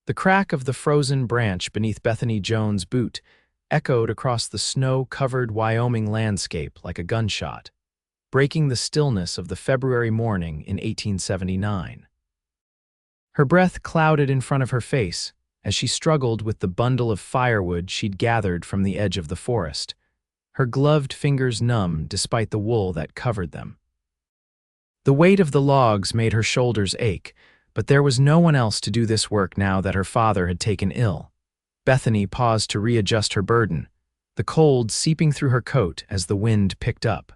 The crack of the frozen branch beneath Bethany Jones' boot echoed across the snow-covered Wyoming landscape like a gunshot, breaking the stillness of the February morning in 1879. Her breath clouded in front of her face as she struggled with the bundle of firewood she'd gathered from the edge of the forest, her gloved fingers numb despite the wool that covered them. The weight of the logs made her shoulders ache, but there was no one else to do this work now that her father had taken ill. Bethany paused to readjust her burden, the cold seeping through her coat as the wind picked up.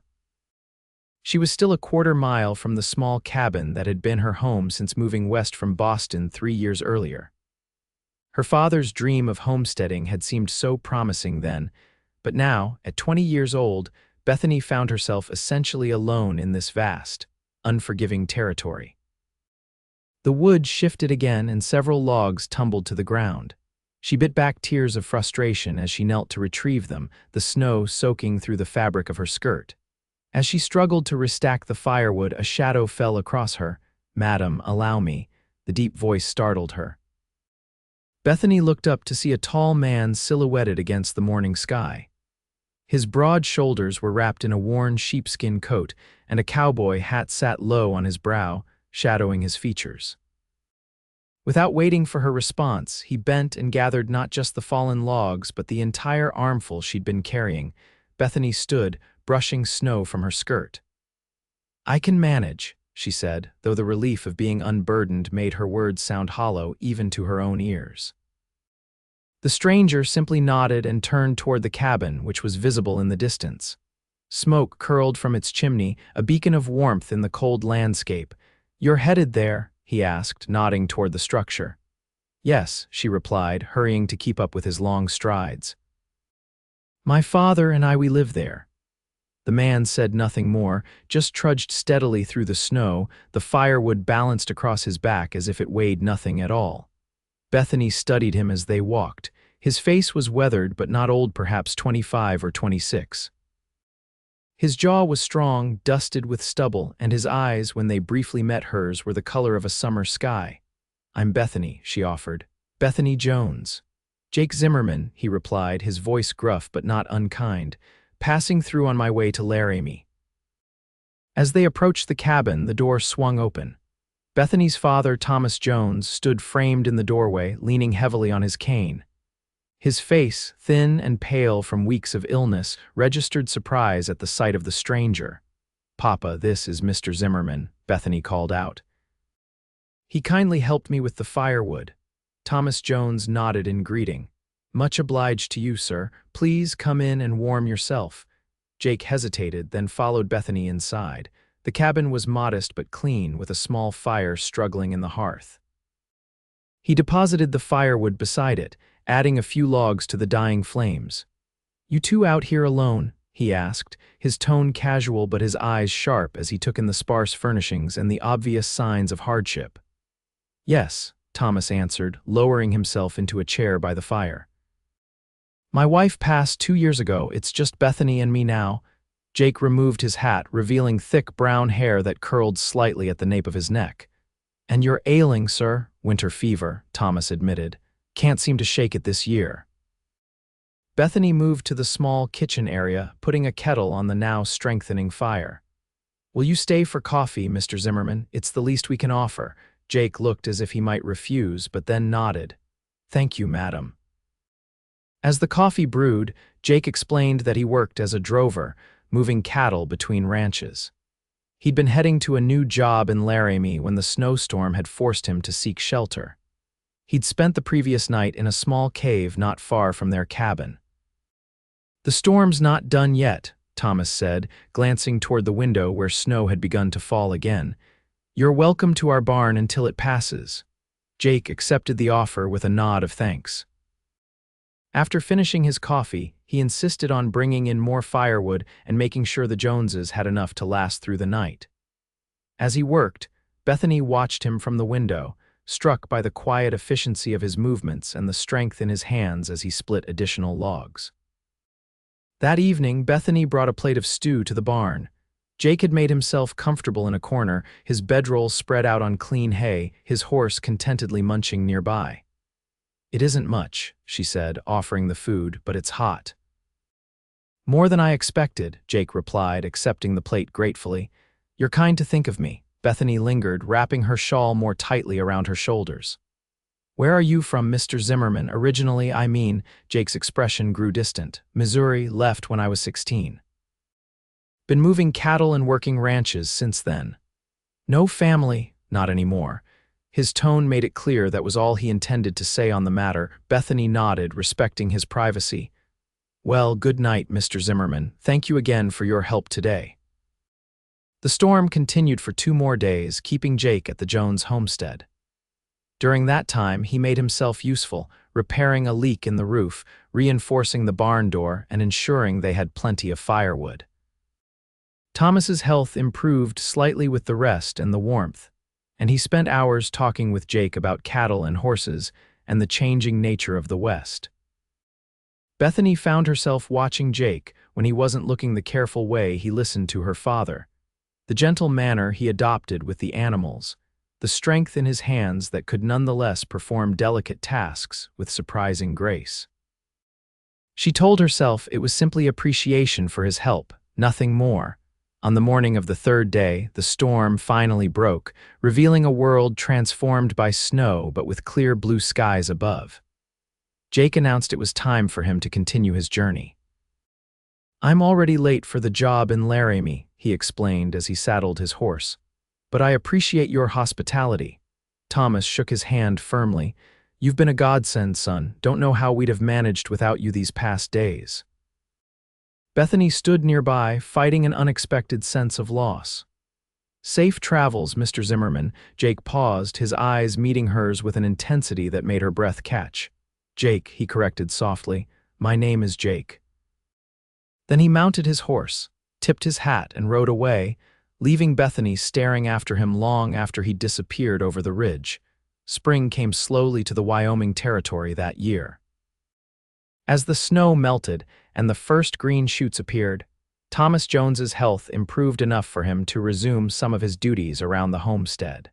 She was still a quarter-mile from the small cabin that had been her home since moving west from Boston 3 years earlier. Her father's dream of homesteading had seemed so promising then, but now, at 20 years old, Bethany found herself essentially alone in this vast, unforgiving territory. The wood shifted again and several logs tumbled to the ground. She bit back tears of frustration as she knelt to retrieve them, the snow soaking through the fabric of her skirt. As she struggled to restack the firewood, a shadow fell across her. "Madam, allow me." The deep voice startled her. Bethany looked up to see a tall man silhouetted against the morning sky. His broad shoulders were wrapped in a worn sheepskin coat, and a cowboy hat sat low on his brow, shadowing his features. Without waiting for her response, he bent and gathered not just the fallen logs, but the entire armful she'd been carrying. Bethany stood, brushing snow from her skirt. "I can manage," she said, though the relief of being unburdened made her words sound hollow even to her own ears. The stranger simply nodded and turned toward the cabin, which was visible in the distance. Smoke curled from its chimney, a beacon of warmth in the cold landscape. "You're headed there?" he asked, nodding toward the structure. "Yes," she replied, hurrying to keep up with his long strides. "My father and we live there." The man said nothing more, just trudged steadily through the snow, the firewood balanced across his back as if it weighed nothing at all. Bethany studied him as they walked. His face was weathered but not old, perhaps 25 or 26. His jaw was strong, dusted with stubble, and his eyes, when they briefly met hers, were the color of a summer sky. "I'm Bethany," she offered. "Bethany Jones." "Jake Zimmerman," he replied, his voice gruff but not unkind. "Passing through on my way to Laramie." As they approached the cabin, the door swung open. Bethany's father, Thomas Jones, stood framed in the doorway, leaning heavily on his cane. His face, thin and pale from weeks of illness, registered surprise at the sight of the stranger. "Papa, this is Mr. Zimmerman," Bethany called out. "He kindly helped me with the firewood." Thomas Jones nodded in greeting. "Much obliged to you, sir. Please come in and warm yourself." Jake hesitated, then followed Bethany inside. The cabin was modest but clean, with a small fire struggling in the hearth. He deposited the firewood beside it, adding a few logs to the dying flames. "You two out here alone?" he asked, his tone casual but his eyes sharp as he took in the sparse furnishings and the obvious signs of hardship. "Yes," Thomas answered, lowering himself into a chair by the fire. "My wife passed 2 years ago. It's just Bethany and me now." Jake removed his hat, revealing thick brown hair that curled slightly at the nape of his neck. "And you're ailing, sir." "Winter fever," Thomas admitted. "Can't seem to shake it this year." Bethany moved to the small kitchen area, putting a kettle on the now strengthening fire. "Will you stay for coffee, Mr. Zimmerman? It's the least we can offer." Jake looked as if he might refuse, but then nodded. "Thank you, madam." As the coffee brewed, Jake explained that he worked as a drover, moving cattle between ranches. He'd been heading to a new job in Laramie when the snowstorm had forced him to seek shelter. He'd spent the previous night in a small cave not far from their cabin. "The storm's not done yet," Thomas said, glancing toward the window where snow had begun to fall again. "You're welcome to our barn until it passes." Jake accepted the offer with a nod of thanks. After finishing his coffee, he insisted on bringing in more firewood and making sure the Joneses had enough to last through the night. As he worked, Bethany watched him from the window, struck by the quiet efficiency of his movements and the strength in his hands as he split additional logs. That evening, Bethany brought a plate of stew to the barn. Jake had made himself comfortable in a corner, his bedroll spread out on clean hay, his horse contentedly munching nearby. "It isn't much," she said, offering the food, "but it's hot." "More than I expected," Jake replied, accepting the plate gratefully. "You're kind to think of me." Bethany lingered, wrapping her shawl more tightly around her shoulders. "Where are you from, Mr. Zimmerman? Originally, I mean," Jake's expression grew distant. "Missouri, left when I was 16. Been moving cattle and working ranches since then." "No family?" "Not anymore." His tone made it clear that was all he intended to say on the matter. Bethany nodded, respecting his privacy. "Well, good night, Mr. Zimmerman. Thank you again for your help today." The storm continued for 2 more days, keeping Jake at the Jones homestead. During that time, he made himself useful, repairing a leak in the roof, reinforcing the barn door, and ensuring they had plenty of firewood. Thomas's health improved slightly with the rest and the warmth, and he spent hours talking with Jake about cattle and horses and the changing nature of the West. Bethany found herself watching Jake when he wasn't looking the careful way he listened to her father, the gentle manner he adopted with the animals, the strength in his hands that could nonetheless perform delicate tasks with surprising grace. She told herself it was simply appreciation for his help, nothing more. On the morning of the 3rd day, the storm finally broke, revealing a world transformed by snow but with clear blue skies above. Jake announced it was time for him to continue his journey. "I'm already late for the job in Laramie," he explained as he saddled his horse. "But I appreciate your hospitality." Thomas shook his hand firmly. "You've been a godsend, son. Don't know how we'd have managed without you these past days." Bethany stood nearby, fighting an unexpected sense of loss. "Safe travels, Mr. Zimmerman." Jake paused, his eyes meeting hers with an intensity that made her breath catch. "Jake," he corrected softly. "My name is Jake." Then he mounted his horse, tipped his hat, and rode away, leaving Bethany staring after him long after he disappeared over the ridge. Spring came slowly to the Wyoming territory that year. As the snow melted and the first green shoots appeared, Thomas Jones's health improved enough for him to resume some of his duties around the homestead.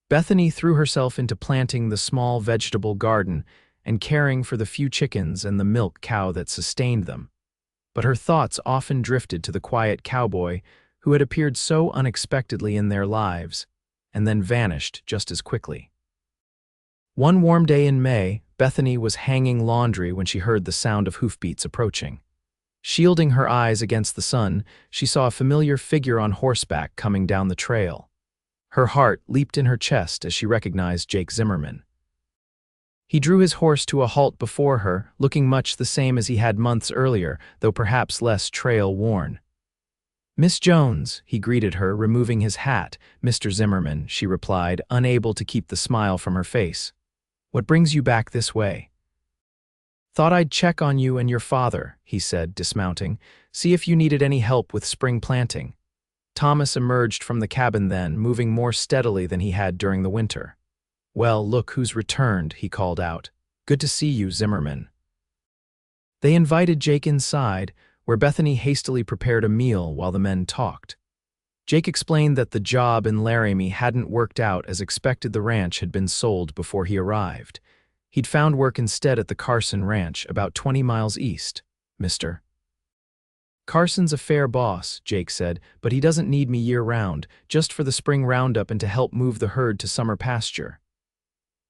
Bethany threw herself into planting the small vegetable garden and caring for the few chickens and the milk cow that sustained them. But her thoughts often drifted to the quiet cowboy who had appeared so unexpectedly in their lives and then vanished just as quickly. One warm day in May, Bethany was hanging laundry when she heard the sound of hoofbeats approaching. Shielding her eyes against the sun, she saw a familiar figure on horseback coming down the trail. Her heart leaped in her chest as she recognized Jake Zimmerman. He drew his horse to a halt before her, looking much the same as he had months earlier, though perhaps less trail-worn. "Miss Jones," he greeted her, removing his hat. "Mr. Zimmerman," she replied, unable to keep the smile from her face. "What brings you back this way?" "Thought I'd check on you and your father," he said, dismounting. "See if you needed any help with spring planting." Thomas emerged from the cabin then, moving more steadily than he had during the winter. "Well, look who's returned," he called out. "Good to see you, Zimmerman." They invited Jake inside, where Bethany hastily prepared a meal while the men talked. Jake explained that the job in Laramie hadn't worked out as expected. The ranch had been sold before he arrived. He'd found work instead at the Carson Ranch, about 20 miles east. "Mr. Carson's a fair boss," Jake said, "but he doesn't need me year-round, just for the spring roundup and to help move the herd to summer pasture."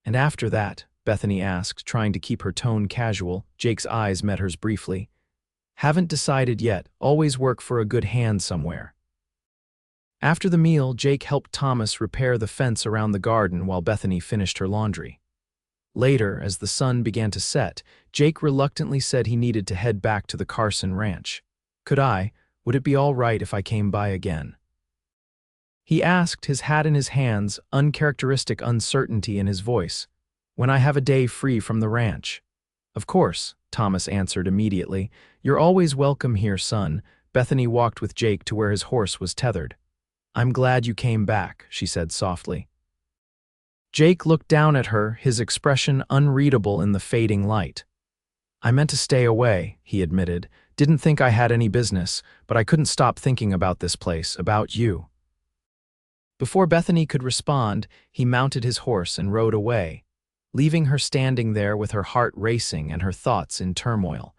"And after that?" Bethany asked, trying to keep her tone casual. Jake's eyes met hers briefly. "Haven't decided yet. Always work for a good hand somewhere." After the meal, Jake helped Thomas repair the fence around the garden while Bethany finished her laundry. Later, as the sun began to set, Jake reluctantly said he needed to head back to the Carson Ranch. Would it be all right if I came by again?" He asked, his hat in his hands, uncharacteristic uncertainty in his voice. "When I have a day free from the ranch." "Of course," Thomas answered immediately. "You're always welcome here, son." Bethany walked with Jake to where his horse was tethered. "I'm glad you came back," she said softly. Jake looked down at her, his expression unreadable in the fading light. "I meant to stay away," he admitted. "Didn't think I had any business, but I couldn't stop thinking about this place, about you." Before Bethany could respond, he mounted his horse and rode away. leaving her standing there with her heart racing and her thoughts in turmoil.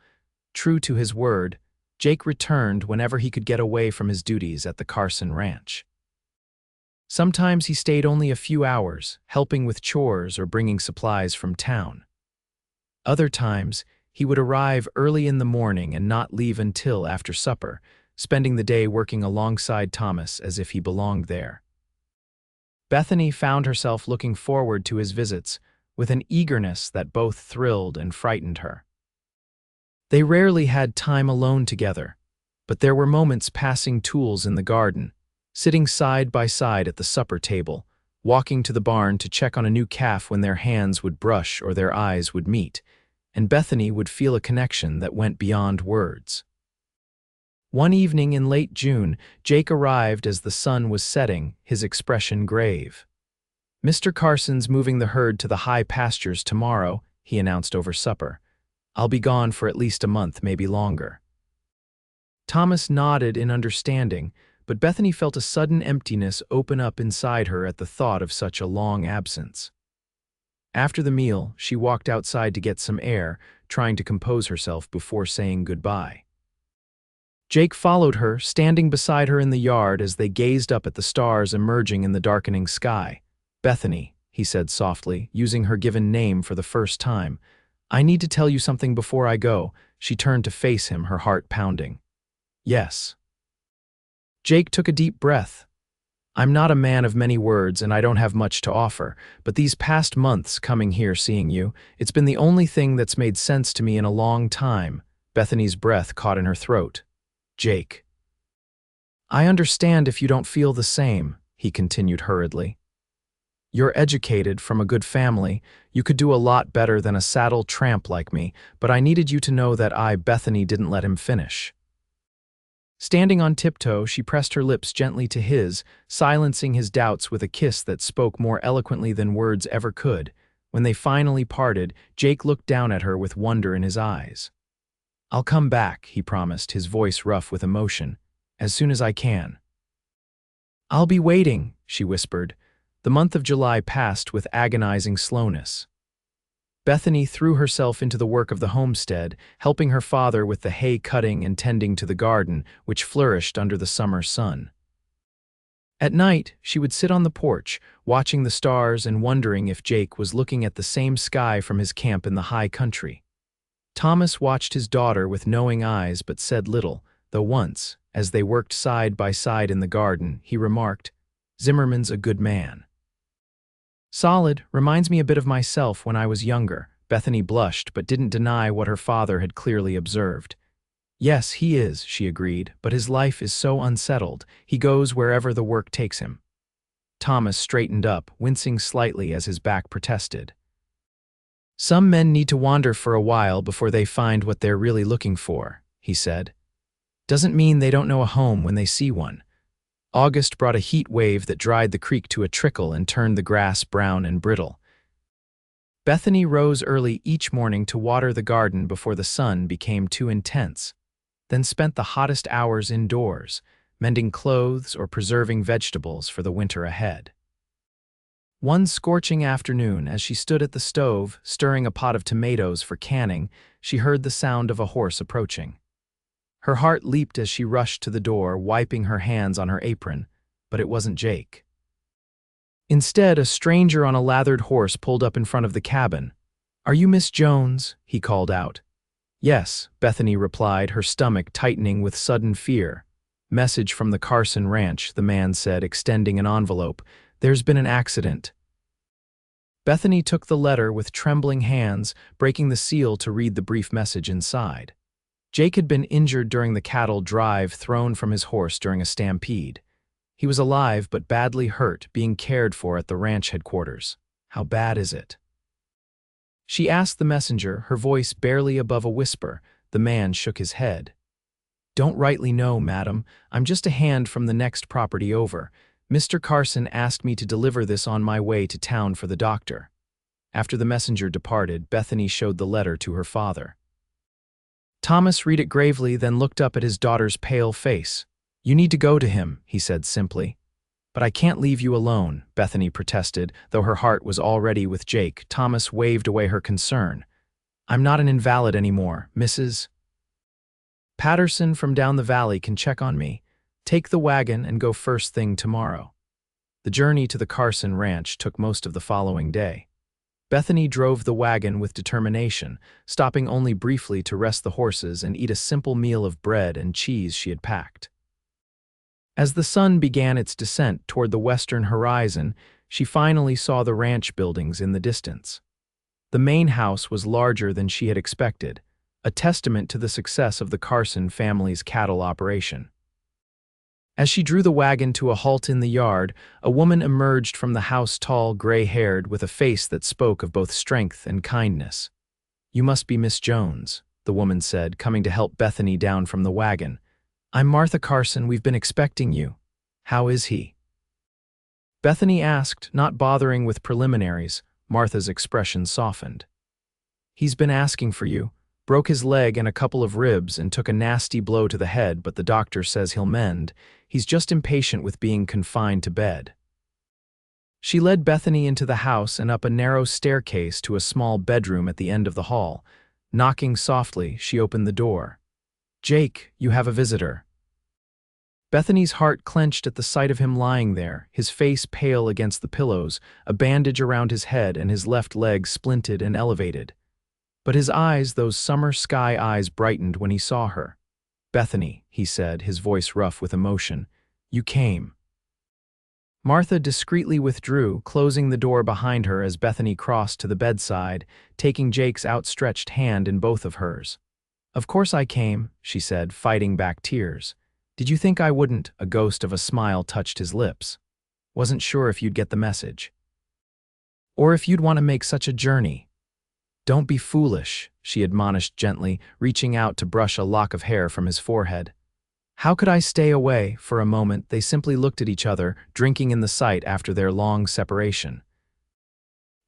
True to his word, Jake returned whenever he could get away from his duties at the Carson Ranch. Sometimes he stayed only a few hours, helping with chores or bringing supplies from town. Other times, he would arrive early in the morning and not leave until after supper, spending the day working alongside Thomas as if he belonged there. Bethany found herself looking forward to his visits with an eagerness that both thrilled and frightened her. They rarely had time alone together, but there were moments passing tools in the garden, sitting side by side at the supper table, walking to the barn to check on a new calf when their hands would brush or their eyes would meet, and Bethany would feel a connection that went beyond words. One evening in late June, Jake arrived as the sun was setting, his expression grave. "Mr. Carson's moving the herd to the high pastures tomorrow," he announced over supper. "I'll be gone for at least a month, maybe longer." Thomas nodded in understanding, but Bethany felt a sudden emptiness open up inside her at the thought of such a long absence. After the meal, she walked outside to get some air, trying to compose herself before saying goodbye. Jake followed her, standing beside her in the yard as they gazed up at the stars emerging in the darkening sky. "Bethany," he said softly, using her given name for the first time, "I need to tell you something before I go." She turned to face him, her heart pounding. "Yes." Jake took a deep breath. "I'm not a man of many words and I don't have much to offer, but these past months coming here seeing you, it's been the only thing that's made sense to me in a long time." Bethany's breath caught in her throat. "Jake." "I understand if you don't feel the same," he continued hurriedly. "You're educated, from a good family. You could do a lot better than a saddle tramp like me, but I needed you to know that Bethany didn't let him finish." Standing on tiptoe, she pressed her lips gently to his, silencing his doubts with a kiss that spoke more eloquently than words ever could. When they finally parted, Jake looked down at her with wonder in his eyes. "I'll come back," he promised, his voice rough with emotion, "as soon as I can." "I'll be waiting," she whispered. The month of July passed with agonizing slowness. Bethany threw herself into the work of the homestead, helping her father with the hay cutting and tending to the garden, which flourished under the summer sun. At night, she would sit on the porch, watching the stars and wondering if Jake was looking at the same sky from his camp in the high country. Thomas watched his daughter with knowing eyes but said little, though once, as they worked side by side in the garden, he remarked, "Zimmerman's a good man." "Solid, reminds me a bit of myself when I was younger." Bethany blushed but didn't deny what her father had clearly observed. "Yes, he is," she agreed, "but his life is so unsettled. He goes wherever the work takes him." Thomas straightened up, wincing slightly as his back protested. "Some men need to wander for a while before they find what they're really looking for," he said. "Doesn't mean they don't know a home when they see one." August brought a heat wave that dried the creek to a trickle and turned the grass brown and brittle. Bethany rose early each morning to water the garden before the sun became too intense, then spent the hottest hours indoors, mending clothes or preserving vegetables for the winter ahead. One scorching afternoon, as she stood at the stove, stirring a pot of tomatoes for canning, she heard the sound of a horse approaching. Her heart leaped as she rushed to the door, wiping her hands on her apron, but it wasn't Jake. Instead, a stranger on a lathered horse pulled up in front of the cabin. "Are you Miss Jones?" he called out. "Yes," Bethany replied, her stomach tightening with sudden fear. "Message from the Carson Ranch," the man said, extending an envelope. "There's been an accident." Bethany took the letter with trembling hands, breaking the seal to read the brief message inside. Jake had been injured during the cattle drive thrown from his horse during a stampede. He was alive but badly hurt, being cared for at the ranch headquarters. "How bad is it?" She asked the messenger, her voice barely above a whisper. The man shook his head. "Don't rightly know, madam. I'm just a hand from the next property over. Mr. Carson asked me to deliver this on my way to town for the doctor." After the messenger departed, Bethany showed the letter to her father. Thomas read it gravely, then looked up at his daughter's pale face. "You need to go to him," he said simply. But I can't leave you alone, Bethany protested, though her heart was already with Jake. Thomas waved away her concern. I'm not an invalid anymore, Mrs. Patterson from down the valley can check on me. Take the wagon and go first thing tomorrow. The journey to the Carson ranch took most of the following day. Bethany drove the wagon with determination, stopping only briefly to rest the horses and eat a simple meal of bread and cheese she had packed. As the sun began its descent toward the western horizon, she finally saw the ranch buildings in the distance. The main house was larger than she had expected, a testament to the success of the Carson family's cattle operation. As she drew the wagon to a halt in the yard, a woman emerged from the house, tall, gray-haired, with a face that spoke of both strength and kindness. "You must be Miss Jones," the woman said, coming to help Bethany down from the wagon. "I'm Martha Carson. We've been expecting you. How is he?" Bethany asked, not bothering with preliminaries. Martha's expression softened. "He's been asking for you. Broke his leg and a couple of ribs and took a nasty blow to the head, but the doctor says he'll mend. He's just impatient with being confined to bed." She led Bethany into the house and up a narrow staircase to a small bedroom at the end of the hall. Knocking softly, she opened the door. "Jake, you have a visitor." Bethany's heart clenched at the sight of him lying there, his face pale against the pillows, a bandage around his head and his left leg splinted and elevated. But his eyes, those summer sky eyes, brightened when he saw her. "Bethany," he said, his voice rough with emotion, "you came." Martha discreetly withdrew, closing the door behind her as Bethany crossed to the bedside, taking Jake's outstretched hand in both of hers. "Of course I came," she said, fighting back tears. "Did you think I wouldn't?" A ghost of a smile touched his lips. "Wasn't sure if you'd get the message. Or if you'd want to make such a journey." "Don't be foolish," she admonished gently, reaching out to brush a lock of hair from his forehead. "How could I stay away?" For a moment, they simply looked at each other, drinking in the sight after their long separation.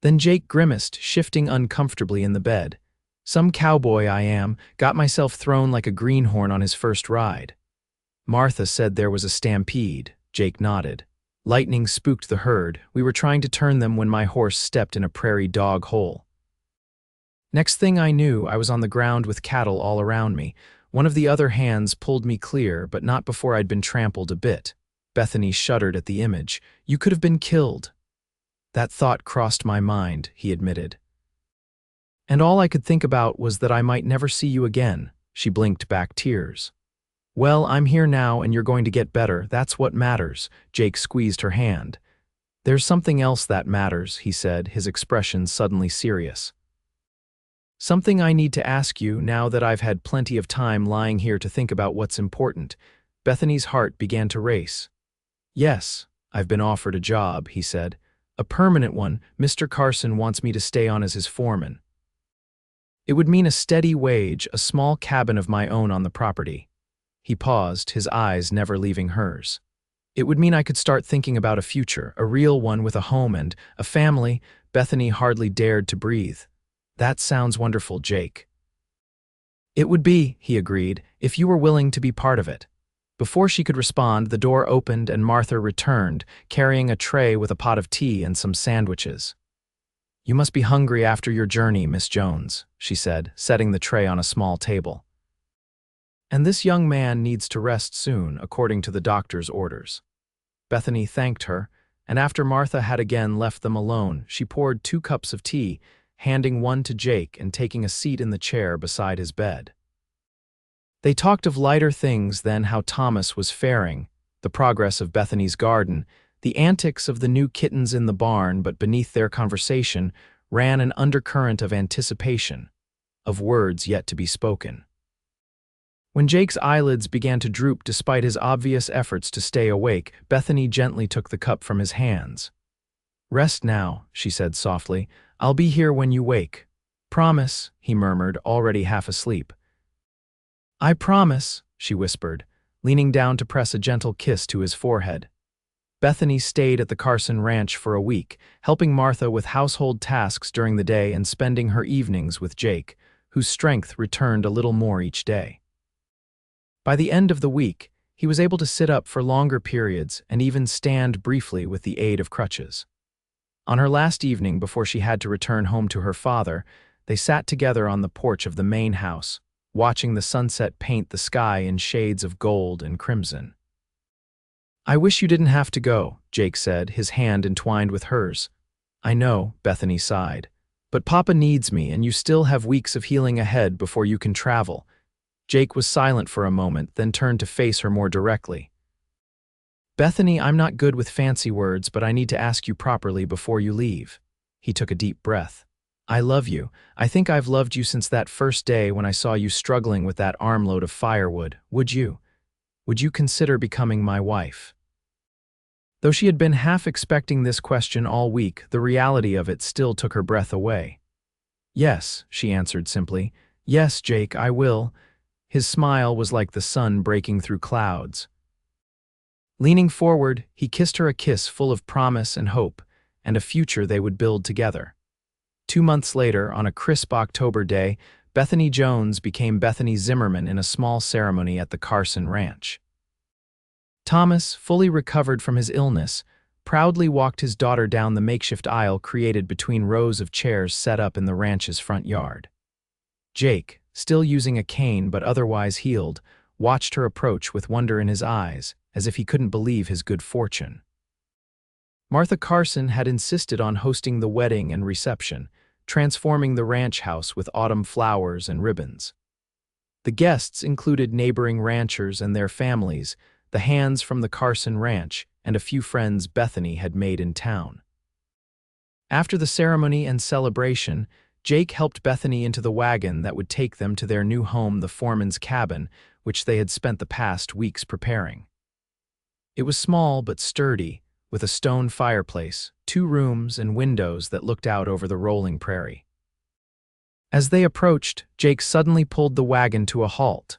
Then Jake grimaced, shifting uncomfortably in the bed. "Some cowboy I am, got myself thrown like a greenhorn on his first ride." "Martha said there was a stampede," Jake nodded. "Lightning spooked the herd. We were trying to turn them when my horse stepped in a prairie dog hole. Next thing I knew, I was on the ground with cattle all around me. One of the other hands pulled me clear, but not before I'd been trampled a bit." Bethany shuddered at the image. "You could have been killed." "That thought crossed my mind," he admitted. "And all I could think about was that I might never see you again." She blinked back tears. "Well, I'm here now and you're going to get better. That's what matters." Jake squeezed her hand. "There's something else that matters," he said, his expression suddenly serious. "Something I need to ask you now that I've had plenty of time lying here to think about what's important." Bethany's heart began to race. "Yes, I've been offered a job," he said. "A permanent one. Mr. Carson wants me to stay on as his foreman. It would mean a steady wage, a small cabin of my own on the property." He paused, his eyes never leaving hers. "It would mean I could start thinking about a future, a real one with a home and a family." Bethany hardly dared to breathe. "That sounds wonderful, Jake." "It would be," he agreed, "if you were willing to be part of it." Before she could respond, the door opened and Martha returned, carrying a tray with a pot of tea and some sandwiches. "You must be hungry after your journey, Miss Jones," she said, setting the tray on a small table. "And this young man needs to rest soon, according to the doctor's orders." Bethany thanked her, and after Martha had again left them alone, she poured 2 cups of tea, handing one to Jake and taking a seat in the chair beside his bed. They talked of lighter things than how Thomas was faring, the progress of Bethany's garden, the antics of the new kittens in the barn, but beneath their conversation ran an undercurrent of anticipation, of words yet to be spoken. When Jake's eyelids began to droop despite his obvious efforts to stay awake, Bethany gently took the cup from his hands. "Rest now," she said softly. "I'll be here when you wake." "Promise," he murmured, already half asleep. "I promise," she whispered, leaning down to press a gentle kiss to his forehead. Bethany stayed at the Carson ranch for a week, helping Martha with household tasks during the day and spending her evenings with Jake, whose strength returned a little more each day. By the end of the week, He was able to sit up for longer periods and even stand briefly with the aid of crutches. On her last evening before she had to return home to her father, they sat together on the porch of the main house, watching the sunset paint the sky in shades of gold and crimson. "I wish you didn't have to go," Jake said, his hand entwined with hers. "I know," Bethany sighed. "But Papa needs me, and you still have weeks of healing ahead before you can travel." Jake was silent for a moment, then turned to face her more directly. "Bethany, I'm not good with fancy words, but I need to ask you properly before you leave." He took a deep breath. "I love you. I think I've loved you since that first day when I saw you struggling with that armload of firewood. Would you? Would you consider becoming my wife?" Though she had been half expecting this question all week, the reality of it still took her breath away. "Yes," she answered simply. "Yes, Jake, I will." His smile was like the sun breaking through clouds. Leaning forward, he kissed her a kiss full of promise and hope, and a future they would build together. 2 months later, on a crisp October day, Bethany Jones became Bethany Zimmerman in a small ceremony at the Carson Ranch. Thomas, fully recovered from his illness, proudly walked his daughter down the makeshift aisle created between rows of chairs set up in the ranch's front yard. Jake, still using a cane but otherwise healed, watched her approach with wonder in his eyes, as if he couldn't believe his good fortune. Martha Carson had insisted on hosting the wedding and reception, transforming the ranch house with autumn flowers and ribbons. The guests included neighboring ranchers and their families, the hands from the Carson Ranch, and a few friends Bethany had made in town. After the ceremony and celebration, Jake helped Bethany into the wagon that would take them to their new home, the foreman's cabin, which they had spent the past weeks preparing. It was small but sturdy, with a stone fireplace, 2 rooms, and windows that looked out over the rolling prairie. As they approached, Jake suddenly pulled the wagon to a halt.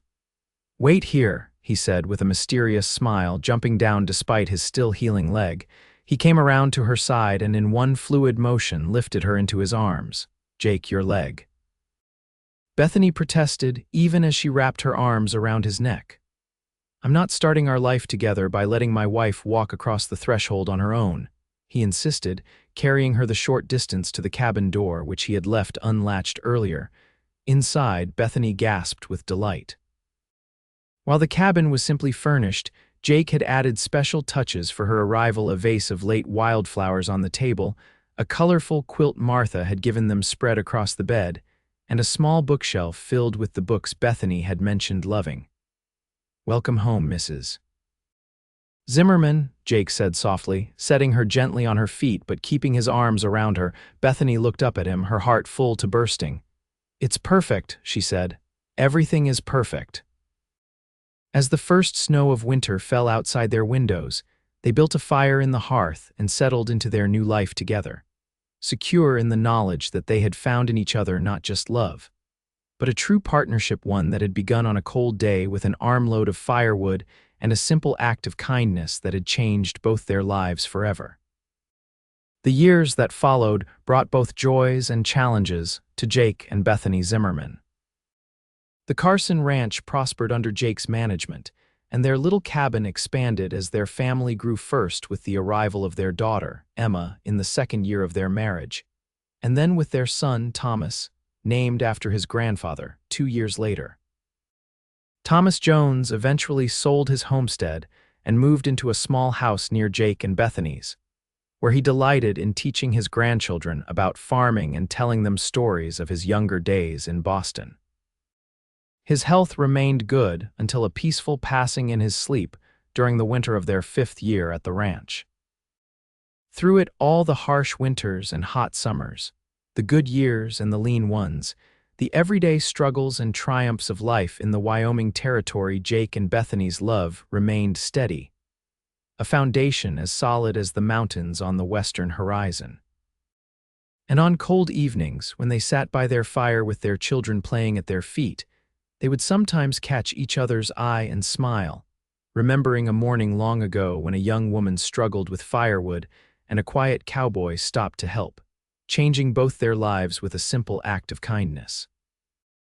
"Wait here," he said with a mysterious smile, jumping down despite his still healing leg. He came around to her side and in one fluid motion lifted her into his arms. "Jake, your leg." Bethany protested, even as she wrapped her arms around his neck. "I'm not starting our life together by letting my wife walk across the threshold on her own," he insisted, carrying her the short distance to the cabin door, which he had left unlatched earlier. Inside, Bethany gasped with delight. While the cabin was simply furnished, Jake had added special touches for her arrival: a vase of late wildflowers on the table, a colorful quilt Martha had given them spread across the bed, and a small bookshelf filled with the books Bethany had mentioned loving. "Welcome home, Mrs. Zimmerman," Jake said softly, setting her gently on her feet but keeping his arms around her. Bethany looked up at him, her heart full to bursting. "It's perfect," she said. "Everything is perfect." As the first snow of winter fell outside their windows, they built a fire in the hearth and settled into their new life together, secure in the knowledge that they had found in each other not just love, but a true partnership, one that had begun on a cold day with an armload of firewood and a simple act of kindness that had changed both their lives forever. The years that followed brought both joys and challenges to Jake and Bethany Zimmerman. The Carson Ranch prospered under Jake's management, and their little cabin expanded as their family grew, first with the arrival of their daughter, Emma, in the 2nd year of their marriage, and then with their son, Thomas, named after his grandfather, 2 years later. Thomas Jones eventually sold his homestead and moved into a small house near Jake and Bethany's, where he delighted in teaching his grandchildren about farming and telling them stories of his younger days in Boston. His health remained good until a peaceful passing in his sleep during the winter of their 5th year at the ranch. Through it all, the harsh winters and hot summers, the good years and the lean ones, the everyday struggles and triumphs of life in the Wyoming territory, Jake and Bethany's love remained steady, a foundation as solid as the mountains on the western horizon. And on cold evenings, when they sat by their fire with their children playing at their feet, they would sometimes catch each other's eye and smile, remembering a morning long ago when a young woman struggled with firewood and a quiet cowboy stopped to help, changing both their lives with a simple act of kindness.